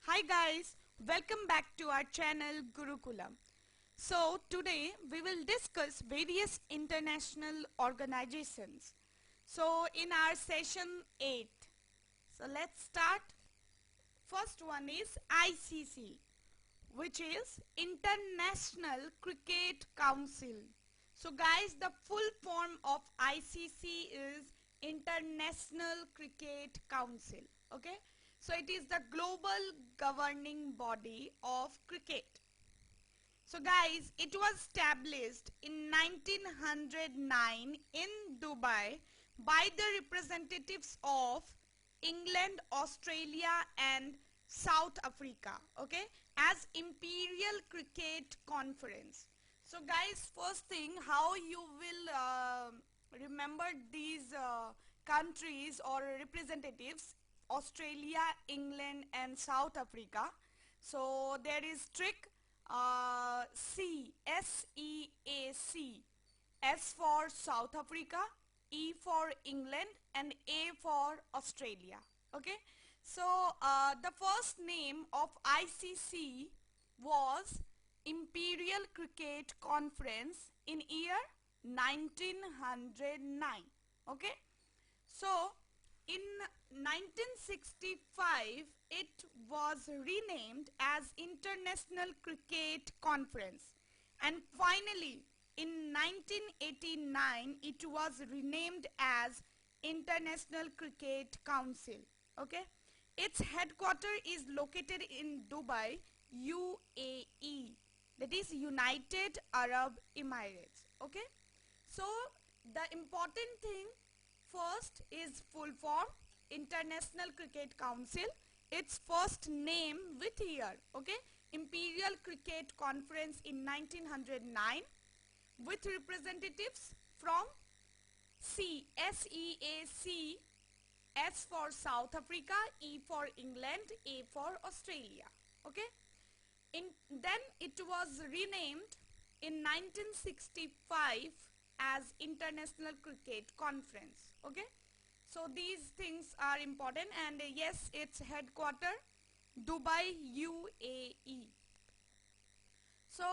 Hi guys, welcome back to our channel GuruKulam. So today we will discuss various international organizations. So in our session 8, so let's start. First one is ICC, which is International Cricket Council. So guys, the full form of ICC is International Cricket Council. Okay, so it is the global governing body of cricket. So guys, it was established in 1909 in Dubai by the representatives of England, Australia and South Africa, okay, as Imperial Cricket Conference. So guys, first thing, how you will remember these countries or representatives, Australia, England and South Africa. So there is trick, SEAC, S for South Africa, E for England and A for Australia. Okay, so the first name of ICC was Imperial Cricket Conference in year 1909. Okay, so in 1965 it was renamed as International Cricket Conference, and finally in 1989 it was renamed as International Cricket Council. Okay, its headquarters is located in Dubai, UAE, that is United Arab Emirates. Okay, so the important thing first is full form, International Cricket Council, its first name with year, okay, Imperial Cricket Conference in 1909 with representatives from SEAC, S for South Africa, E for England, A for Australia. Okay, then it was renamed in 1965 as International Cricket Conference. Okay, so these things are important, and yes, its headquarter Dubai, UAE. So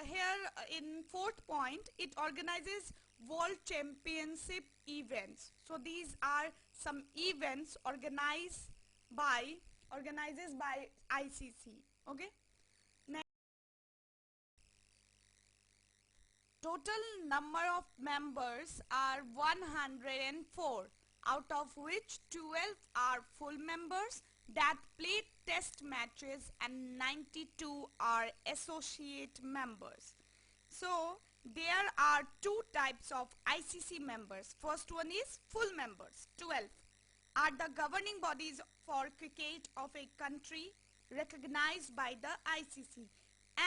here in fourth point, it organizes World Championship events. So these are some events organizes by ICC. Okay. Next, total number of members are 104, out of which 12 are full members that play test matches and 92 are associate members. So there are two types of ICC members. First one is full members, 12 are the governing bodies for cricket of a country recognized by the ICC,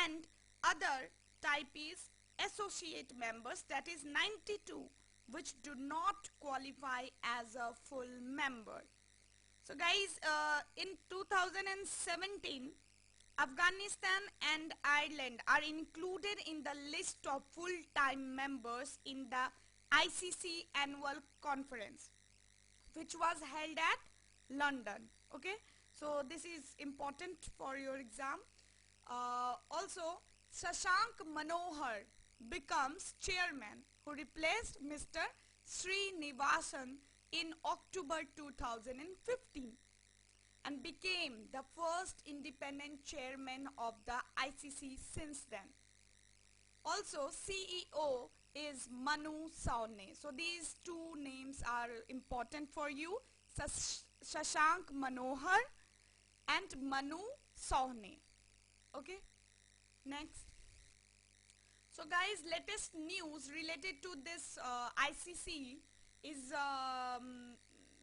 and other type is associate members, that is 92, which do not qualify as a full member. So guys, in 2017, Afghanistan and Ireland are included in the list of full-time members in the ICC annual conference, which was held at London. Okay, so this is important for your exam. Also, Shashank Manohar becomes chairman, who replaced Mr. Srinivasan in October 2015 and became the first independent chairman of the ICC since then. Also, CEO is Manu Saune. So these two names are important for you, Shashank Manohar and Manu Saune. Okay, next. So guys, latest news related to this ICC is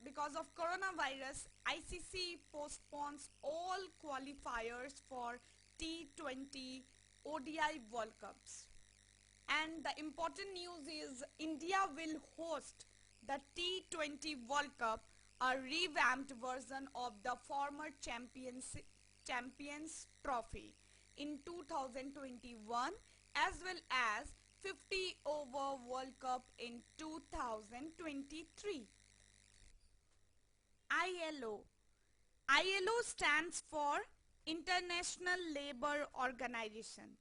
because of coronavirus, ICC postpones all qualifiers for T20 ODI World Cups. And the important news is India will host the T20 World Cup, a revamped version of the former Champions Trophy in 2021, as well as 50 over World Cup in 2023. ILO, ILO stands for International Labour Organization.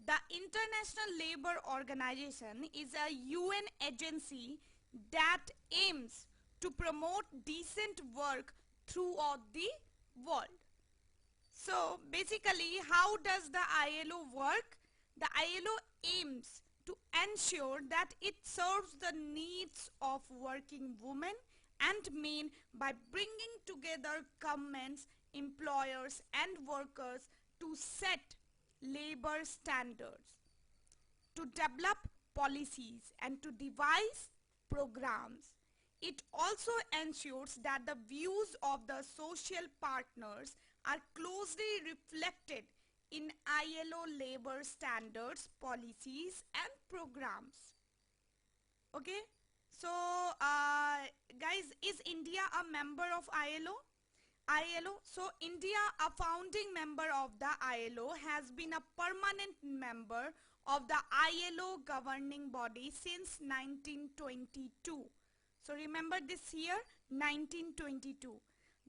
The International Labour Organization is a UN agency that aims to promote decent work throughout the world. So basically, how does the ILO work? The ILO aims to ensure that it serves the needs of working women and men by bringing together governments, employers and workers to set labor standards, to develop policies and to devise programs. It also ensures that the views of the social partners are closely reflected in ILO labor standards, policies and programs. Okay, so guys, is India a member of ILO? So India, a founding member of the ILO, has been a permanent member of the ILO governing body since 1922. So remember this year, 1922.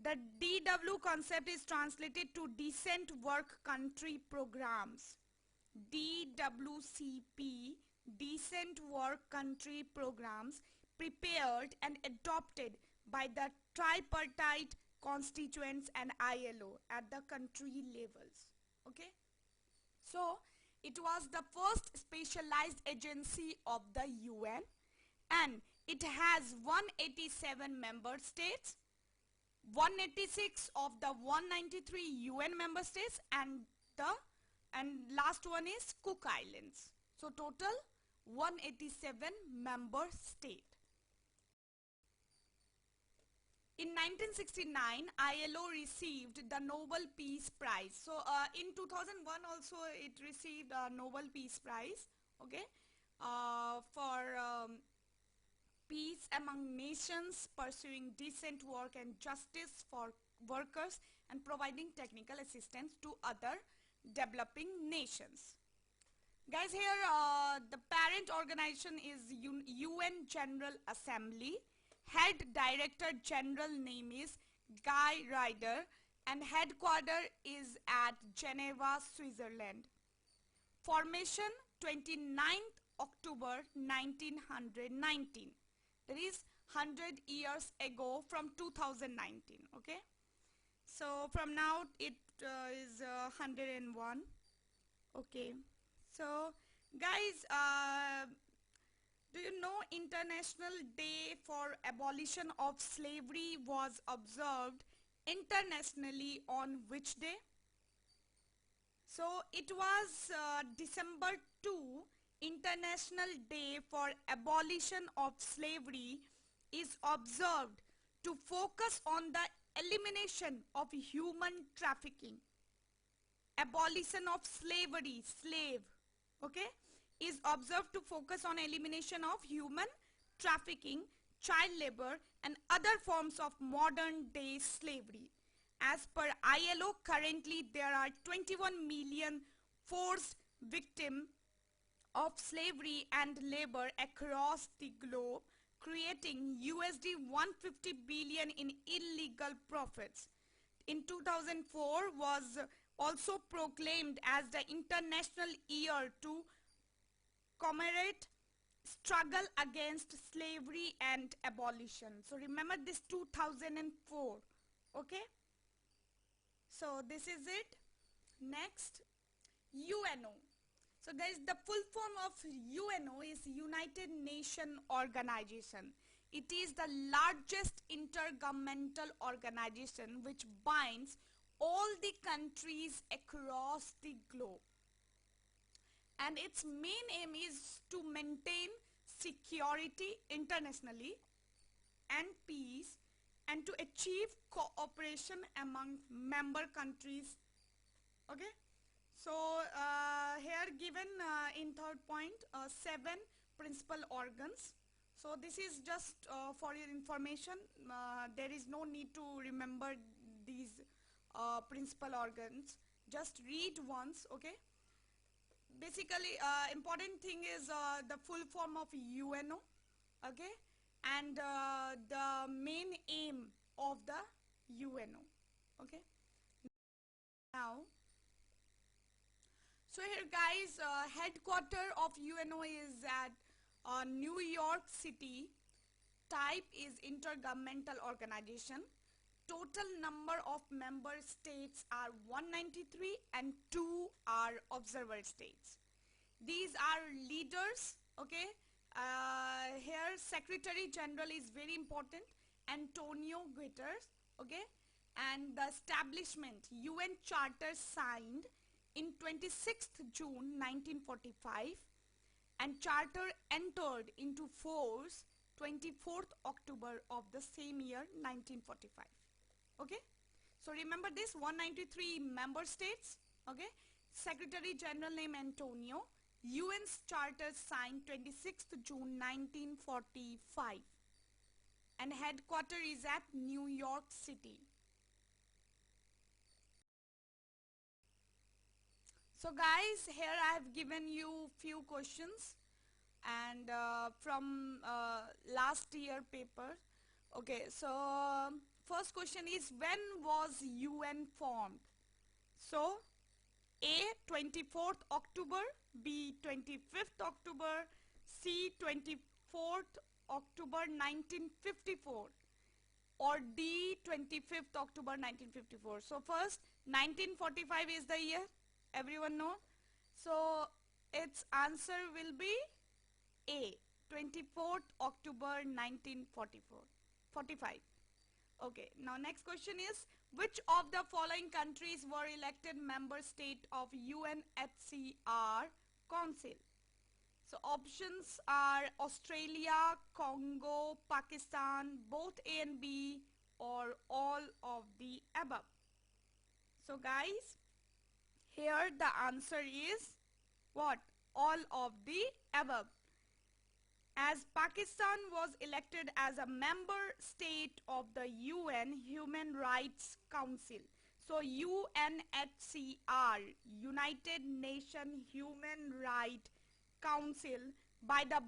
The DW concept is translated to Decent Work Country Programs. DWCP, Decent Work Country Programs, prepared and adopted by the tripartite constituents and ILO at the country levels. Okay, so it was the first specialized agency of the UN, and it has 187 member states, 186 of the 193 UN member states, and last one is Cook Islands. So total 187 member state. In 1969, ILO received the Nobel Peace Prize. So in 2001 also it received a Nobel Peace Prize, okay, for peace among nations, pursuing decent work and justice for workers and providing technical assistance to other developing nations. Guys, here the parent organization is UN General Assembly. Head Director General name is Guy Ryder and headquarter is at Geneva, Switzerland. Formation 29th October 1919. That is 100 years ago from 2019. Okay. So from now it is 101. Okay. So guys, do you know International Day for Abolition of Slavery was observed internationally on which day? So it was December 2, International Day for Abolition of Slavery is observed to focus on the elimination of human trafficking. Abolition of slavery, slave, okay, is observed to focus on elimination of human trafficking, child labor and other forms of modern day slavery. As per ILO, currently there are 21 million forced victims of slavery and labor across the globe, creating USD 150 billion in illegal profits. In 2004 was also proclaimed as the International Year to commemorate struggle against slavery and abolition. So remember this 2004. Okay. So this is it. Next, UNO. So guys, the full form of UNO is United Nations Organization. It is the largest intergovernmental organization which binds all the countries across the globe. And its main aim is to maintain security internationally and peace and to achieve cooperation among member countries. Okay. So here given in third point 7 principal organs. So this is just for your information. There is no need to remember these principal organs. Just read once. Okay. Basically important thing is the full form of UNO, okay, and the main aim of the UNO. Okay. Now, so here guys, headquarter of UNO is at New York City. Type is intergovernmental organization. Total number of member states are 193 and 2 are observer states. These are leaders, okay. Here Secretary General is very important, Antonio Guterres, okay. And the establishment, UN Charter signed in 26th June 1945 and charter entered into force 24th October of the same year 1945. Okay, so remember this 193 member states, okay. Secretary General name Antonio, UN's charter signed 26th June 1945 and headquarter is at New York City. So guys, here I have given you few questions and from last year paper. Okay, so first question is, when was UN formed? So A 24th October, B 25th October, C 24th October 1954 or D 25th October 1954. So first 1945 is the year, everyone know. So its answer will be A 24th October 1945. Okay, now next question is, which of the following countries were elected member state of UNHCR Council? So options are Australia, Congo, Pakistan, both A and B, or all of the above. So guys, here the answer is what? All of the above. As Pakistan was elected as a member state of the UN Human Rights Council. So UNHCR, United Nations Human Rights Council, by the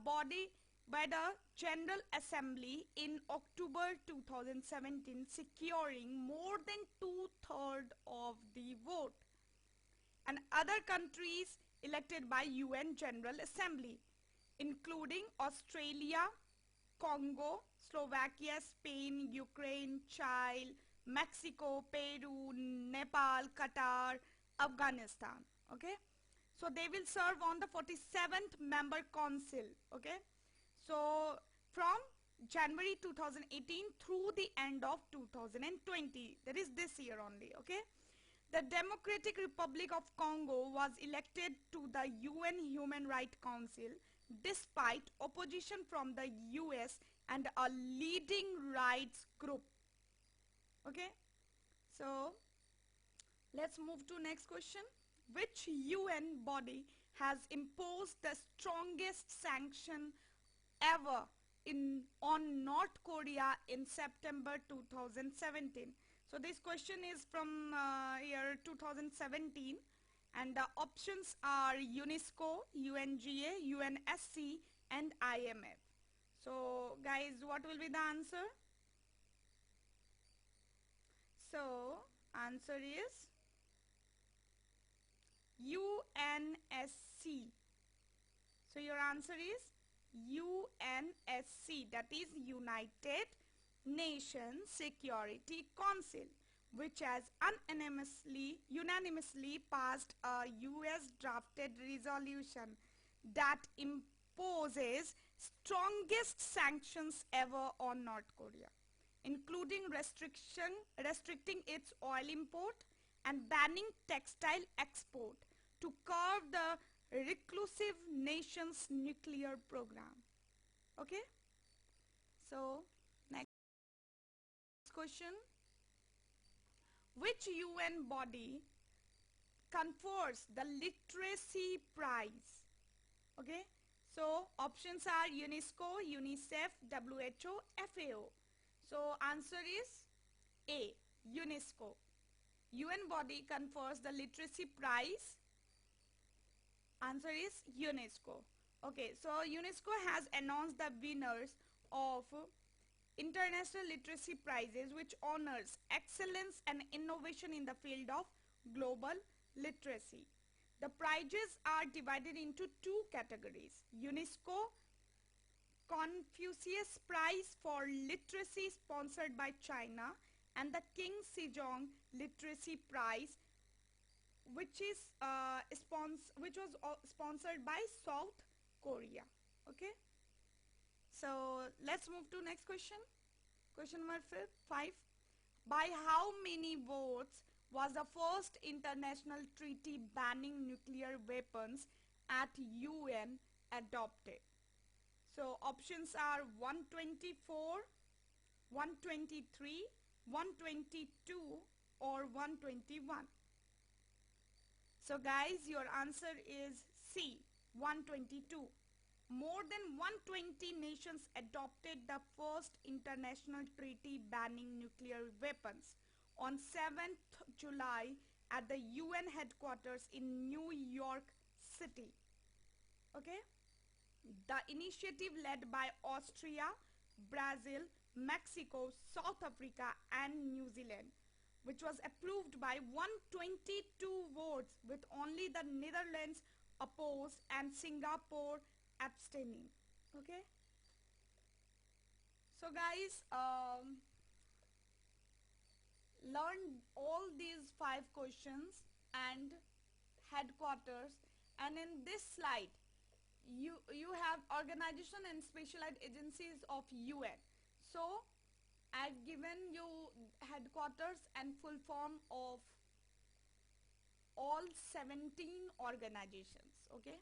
General Assembly in October 2017, securing more than 2/3 of the vote. And other countries elected by UN General Assembly, including Australia, Congo, Slovakia, Spain, Ukraine, Chile, Mexico, Peru, Nepal, Qatar, Afghanistan. Okay, so they will serve on the 47th member council. Okay, so from January 2018 through the end of 2020, that is this year only. Okay, the Democratic Republic of Congo was elected to the UN Human Rights Council despite opposition from the US and a leading rights group. Okay, so let's move to next question. Which UN body has imposed the strongest sanction ever on North Korea in September 2017? So this question is from year 2017 and the options are UNESCO, UNGA, UNSC and IMF. So guys, what will be the answer? So answer is UNSC. So your answer is UNSC, that is United Nations Security Council, which has unanimously passed a US drafted resolution that imposes strongest sanctions ever on North Korea, including restricting its oil import and banning textile export to curb the reclusive nation's nuclear program. Okay, so next question. Which UN body confers the literacy prize? Okay, so options are UNESCO, UNICEF, WHO, FAO. So answer is A, UNESCO. UN body confers the literacy prize. Answer is UNESCO. Okay, so UNESCO has announced the winners of International Literacy Prizes, which honors excellence and innovation in the field of global literacy. The prizes are divided into two categories: UNESCO Confucius Prize for Literacy sponsored by China, and the King Sejong Literacy Prize, which was sponsored by South Korea. Okay, so let's move to next question. Question number 5. By how many votes was the first international treaty banning nuclear weapons at UN adopted? So options are 124, 123, 122 or 121. So guys, your answer is C, 122. More than 120 nations adopted the first international treaty banning nuclear weapons on 7th July at the UN headquarters in New York City. Okay? The initiative led by Austria, Brazil, Mexico, South Africa and New Zealand, which was approved by 122 votes, with only the Netherlands opposed and Singapore abstaining. Okay, so guys, learn all these 5 questions and headquarters, and in this slide you have organization and specialized agencies of UN. So I've given you headquarters and full form of all 17 organizations. Okay,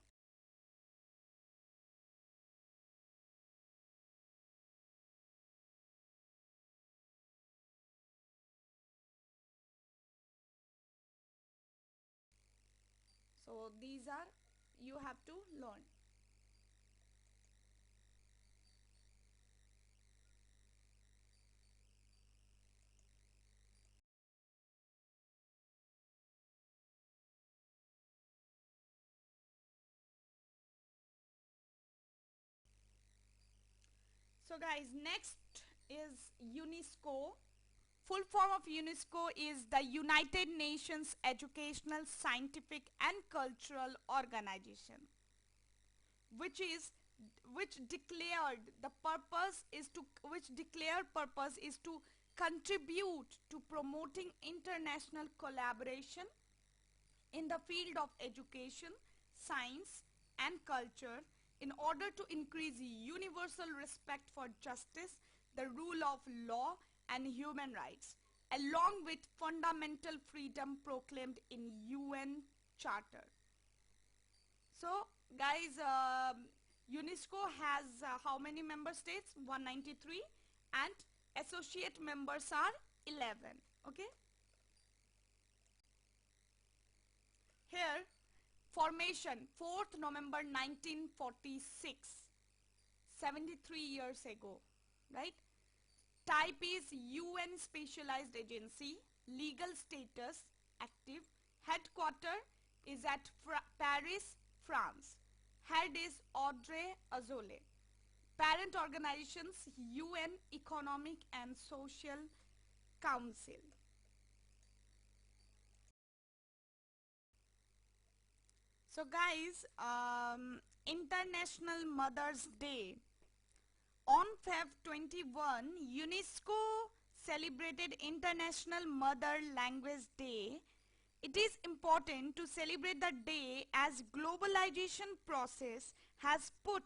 so these are you have to learn. So guys, next is UNESCO. Full form of UNESCO is the United Nations Educational, Scientific and Cultural Organization, which is which declared the purpose is to which declared purpose is to contribute to promoting international collaboration in the field of education, science and culture in order to increase universal respect for justice, the rule of law and human rights, along with fundamental freedom proclaimed in UN Charter. So guys, UNESCO has how many member states? 193, and associate members are 11. Okay. Here, formation 4th November 1946, 73 years ago, right? Type is UN Specialized Agency. Legal status active. Headquarter is at Paris, France. Head is Audrey Azoulay. Parent organizations UN Economic and Social Council. So guys, International Mother's Day. On Feb 21, UNESCO celebrated International Mother Language Day. It is important to celebrate the day as globalization process has put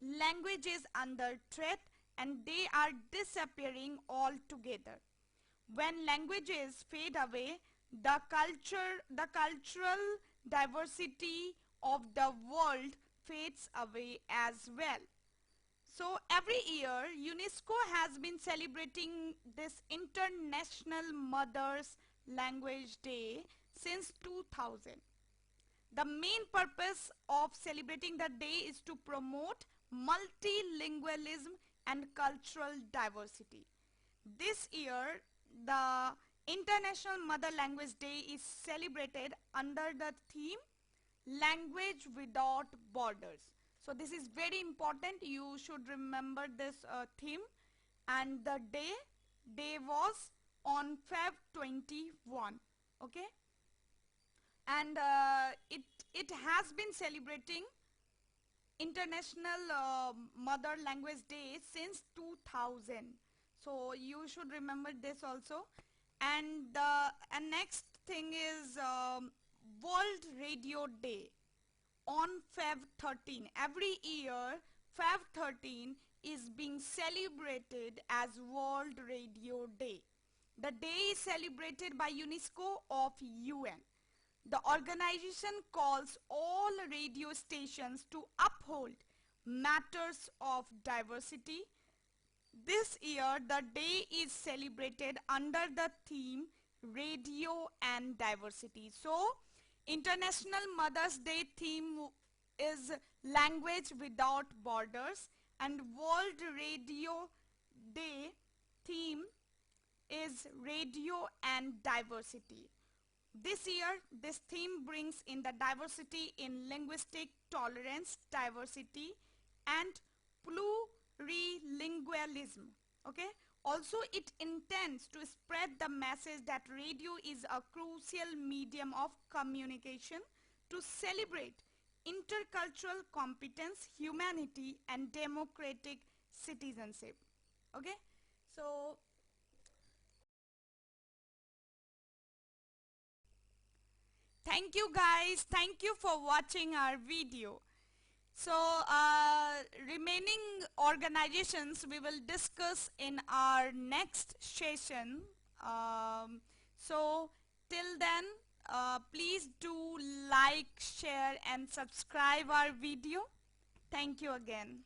languages under threat and they are disappearing altogether. When languages fade away, the cultural diversity of the world fades away as well. So every year, UNESCO has been celebrating this International Mother's Language Day since 2000. The main purpose of celebrating the day is to promote multilingualism and cultural diversity. This year, the International Mother Language Day is celebrated under the theme Language Without Borders. So this is very important. You should remember this theme, and the day was on Feb 21. Okay, and it has been celebrating International Mother Language Day since 2000. So you should remember this also. And next thing is World Radio Day on Feb 13. Every year, Feb 13 is being celebrated as World Radio Day. The day is celebrated by UNESCO of UN. The organization calls all radio stations to uphold matters of diversity. This year, the day is celebrated under the theme Radio and Diversity. So, International Mother's Day theme is Language Without Borders, and World Radio Day theme is Radio and Diversity. This year, this theme brings in the diversity in linguistic tolerance, diversity, and plurilingualism. Okay. Also, it intends to spread the message that radio is a crucial medium of communication to celebrate intercultural competence, humanity, and democratic citizenship. Okay. So, thank you guys. Thank you for watching our video. So, remaining organizations we will discuss in our next session. So, till then, please do like, share and subscribe our video. Thank you again.